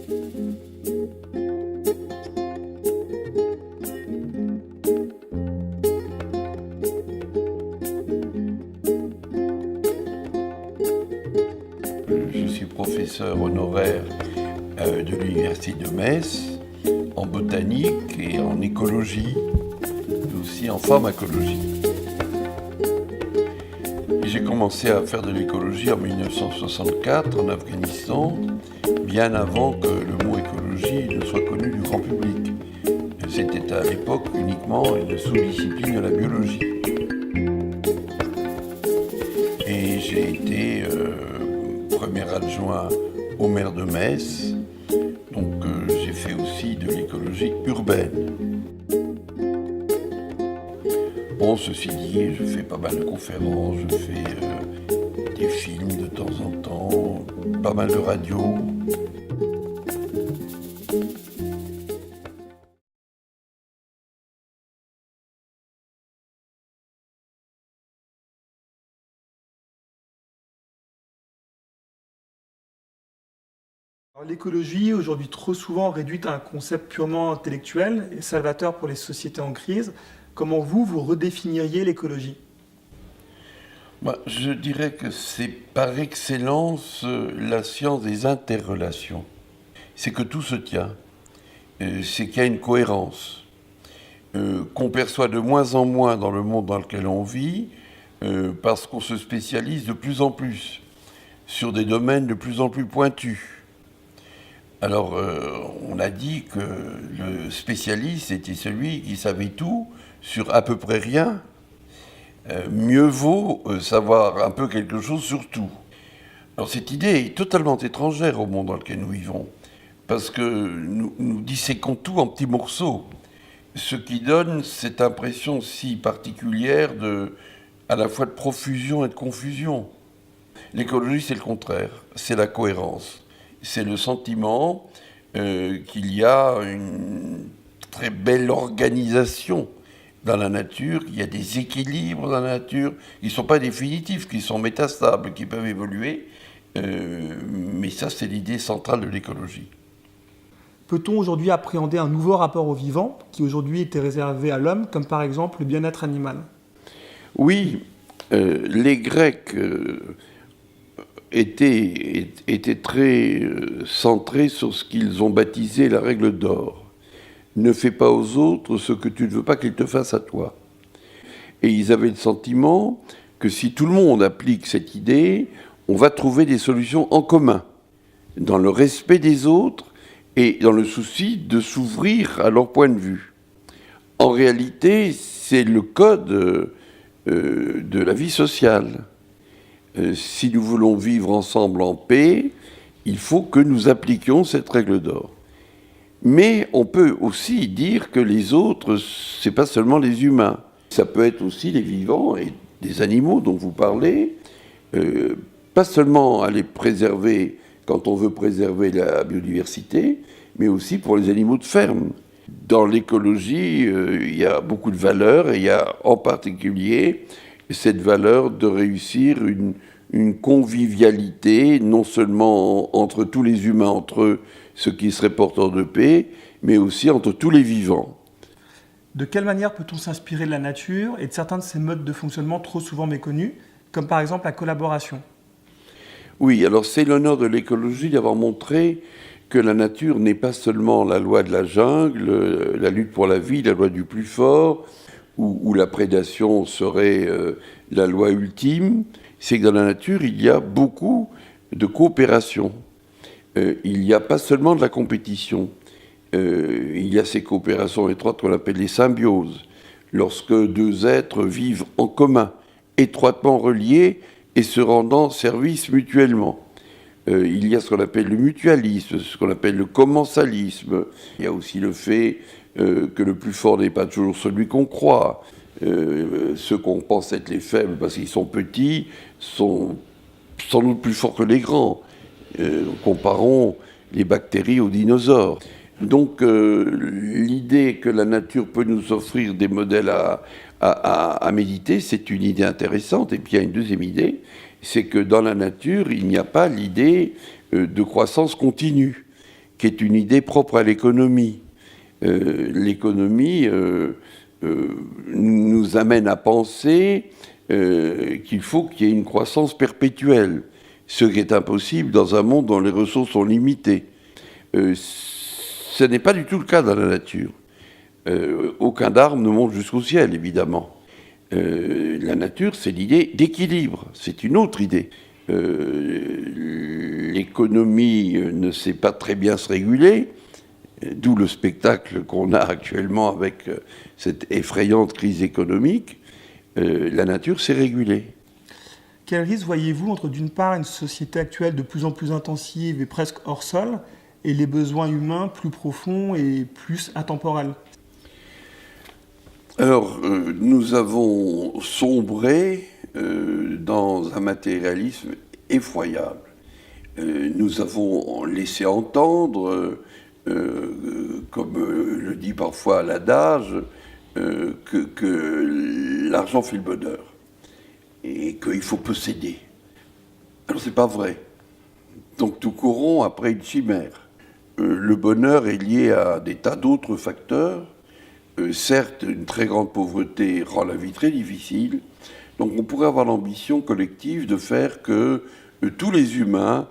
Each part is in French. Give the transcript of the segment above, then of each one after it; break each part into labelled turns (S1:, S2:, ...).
S1: Je suis professeur honoraire de l'Université de Metz en botanique et en écologie, et aussi en pharmacologie. J'ai commencé à faire de l'écologie en 1964 en Afghanistan, bien avant que le mot écologie ne soit connu du grand public. C'était à l'époque uniquement une sous-discipline de la biologie. Et j'ai été premier adjoint au maire de Metz, donc j'ai fait aussi de l'écologie urbaine. Bon, ceci dit, je fais pas mal de conférences, je fais des films de temps en temps, pas mal de radio.
S2: Alors, l'écologie, aujourd'hui trop souvent réduite à un concept purement intellectuel et salvateur pour les sociétés en crise. Comment vous redéfiniriez l'écologie ?
S1: Je dirais que c'est par excellence la science des interrelations. C'est que tout se tient, c'est qu'il y a une cohérence, qu'on perçoit de moins en moins dans le monde dans lequel on vit, parce qu'on se spécialise de plus en plus sur des domaines de plus en plus pointus. Alors, on a dit que le spécialiste était celui qui savait tout sur à peu près rien. Mieux vaut savoir un peu quelque chose sur tout. Alors, cette idée est totalement étrangère au monde dans lequel nous vivons, parce que nous disséquons tout en petits morceaux, ce qui donne cette impression si particulière à la fois de profusion et de confusion. L'écologie, c'est le contraire, c'est la cohérence. C'est le sentiment qu'il y a une très belle organisation dans la nature, qu'il y a des équilibres dans la nature qui ne sont pas définitifs, qui sont métastables, qui peuvent évoluer. Mais ça, c'est l'idée centrale de l'écologie.
S2: Peut-on aujourd'hui appréhender un nouveau rapport au vivant qui aujourd'hui était réservé à l'homme, comme par exemple le bien-être animal ?
S1: Oui, les Grecs étaient très centrés sur ce qu'ils ont baptisé la règle d'or. Ne fais pas aux autres ce que tu ne veux pas qu'ils te fassent à toi. Et ils avaient le sentiment que si tout le monde applique cette idée, on va trouver des solutions en commun, dans le respect des autres et dans le souci de s'ouvrir à leur point de vue. En réalité, c'est le code de la vie sociale. Si nous voulons vivre ensemble en paix, il faut que nous appliquions cette règle d'or. Mais on peut aussi dire que les autres, c'est pas seulement les humains. Ça peut être aussi les vivants et des animaux dont vous parlez. Pas seulement à les préserver quand on veut préserver la biodiversité, mais aussi pour les animaux de ferme. Dans l'écologie, il y a beaucoup de valeurs et il y a en particulier cette valeur de réussir une convivialité, non seulement entre tous les humains, entre eux, ceux qui seraient porteurs de paix, mais aussi entre tous les vivants.
S2: De quelle manière peut-on s'inspirer de la nature et de certains de ses modes de fonctionnement trop souvent méconnus, comme par exemple la collaboration ?
S1: Oui, alors c'est l'honneur de l'écologie d'avoir montré que la nature n'est pas seulement la loi de la jungle, la lutte pour la vie, la loi du plus fort, où la prédation serait la loi ultime. C'est que dans la nature, il y a beaucoup de coopération. Il n'y a pas seulement de la compétition. Il y a ces coopérations étroites qu'on appelle les symbioses, lorsque deux êtres vivent en commun, étroitement reliés et se rendant service mutuellement. Il y a ce qu'on appelle le mutualisme, ce qu'on appelle le commensalisme. Il y a aussi le fait que le plus fort n'est pas toujours celui qu'on croit. Ceux qu'on pense être les faibles parce qu'ils sont petits sont sans doute plus forts que les grands. Comparons les bactéries aux dinosaures. Donc l'idée que la nature peut nous offrir des modèles à méditer, c'est une idée intéressante. Et puis il y a une deuxième idée, c'est que dans la nature, il n'y a pas l'idée de croissance continue, qui est une idée propre à l'économie. L'économie nous amène à penser qu'il faut qu'il y ait une croissance perpétuelle, ce qui est impossible dans un monde dont les ressources sont limitées. Ce n'est pas du tout le cas dans la nature. Aucun arbre ne monte jusqu'au ciel, évidemment. La nature, c'est l'idée d'équilibre, c'est une autre idée. L'économie ne sait pas très bien se réguler, d'où le spectacle qu'on a actuellement avec cette effrayante crise économique. La nature s'est régulée.
S2: Quel risque voyez-vous entre, d'une part, une société actuelle de plus en plus intensive et presque hors sol, et les besoins humains plus profonds et plus intemporels ?
S1: Alors, nous avons sombré dans un matérialisme effroyable. Nous avons laissé entendre, comme le dit parfois l'adage, que l'argent fait le bonheur et qu'il faut posséder. Alors, c'est pas vrai. Donc, nous courons après une chimère. Le bonheur est lié à des tas d'autres facteurs. Certes, une très grande pauvreté rend la vie très difficile, donc on pourrait avoir l'ambition collective de faire que tous les humains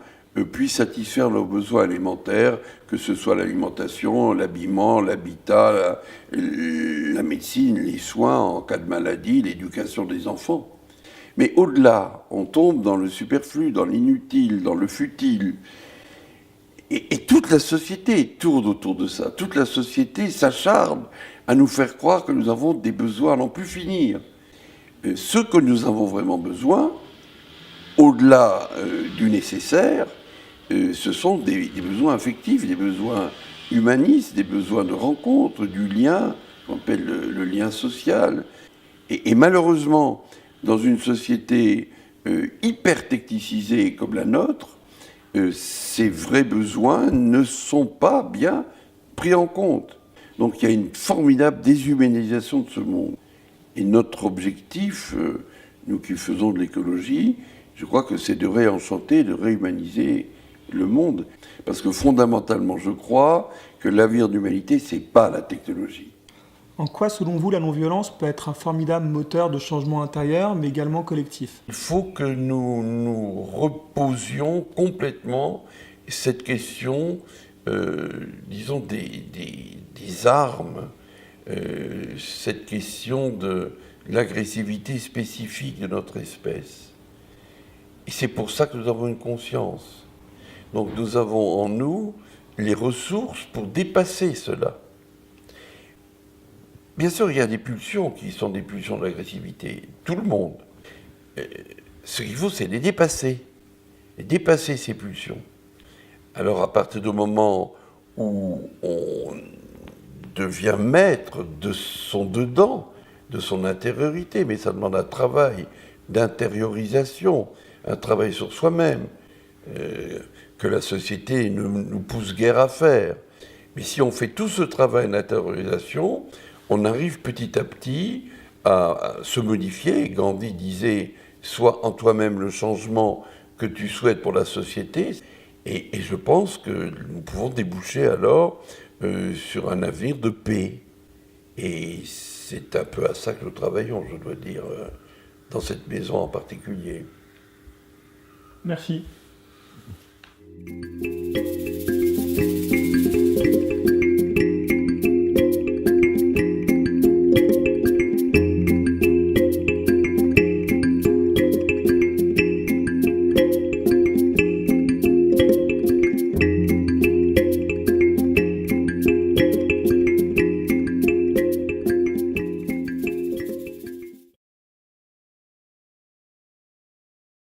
S1: puissent satisfaire leurs besoins alimentaires, que ce soit l'alimentation, l'habillement, l'habitat, la médecine, les soins en cas de maladie, l'éducation des enfants. Mais au-delà, on tombe dans le superflu, dans l'inutile, dans le futile. Et toute la société tourne autour de ça. Toute la société s'acharne à nous faire croire que nous avons des besoins à n'en plus finir. Ce que nous avons vraiment besoin, au-delà du nécessaire, ce sont des besoins affectifs, des besoins humanistes, des besoins de rencontre, du lien, qu'on appelle le lien social. Et malheureusement, dans une société hyper technicisée comme la nôtre, ces vrais besoins ne sont pas bien pris en compte. Donc il y a une formidable déshumanisation de ce monde. Et notre objectif, nous qui faisons de l'écologie, je crois que c'est de réenchanter, de réhumaniser le monde. Parce que fondamentalement, je crois que l'avenir de l'humanité, c'est pas la technologie.
S2: En quoi, selon vous, la non-violence peut être un formidable moteur de changement intérieur, mais également collectif ?
S1: Il faut que nous reposions complètement cette question, disons, des armes, cette question de l'agressivité spécifique de notre espèce. Et c'est pour ça que nous avons une conscience. Donc nous avons en nous les ressources pour dépasser cela. Bien sûr, il y a des pulsions qui sont des pulsions de l'agressivité. Tout le monde. Ce qu'il faut, c'est les dépasser. Et dépasser ces pulsions. Alors, à partir du moment où on devient maître de son dedans, de son intériorité, mais ça demande un travail d'intériorisation, un travail sur soi-même, que la société ne nous pousse guère à faire. Mais si on fait tout ce travail d'intériorisation, on arrive petit à petit à se modifier. Gandhi disait « Sois en toi-même le changement que tu souhaites pour la société ». Et je pense que nous pouvons déboucher alors sur un avenir de paix. Et c'est un peu à ça que nous travaillons, je dois dire, dans cette maison en particulier.
S2: Merci.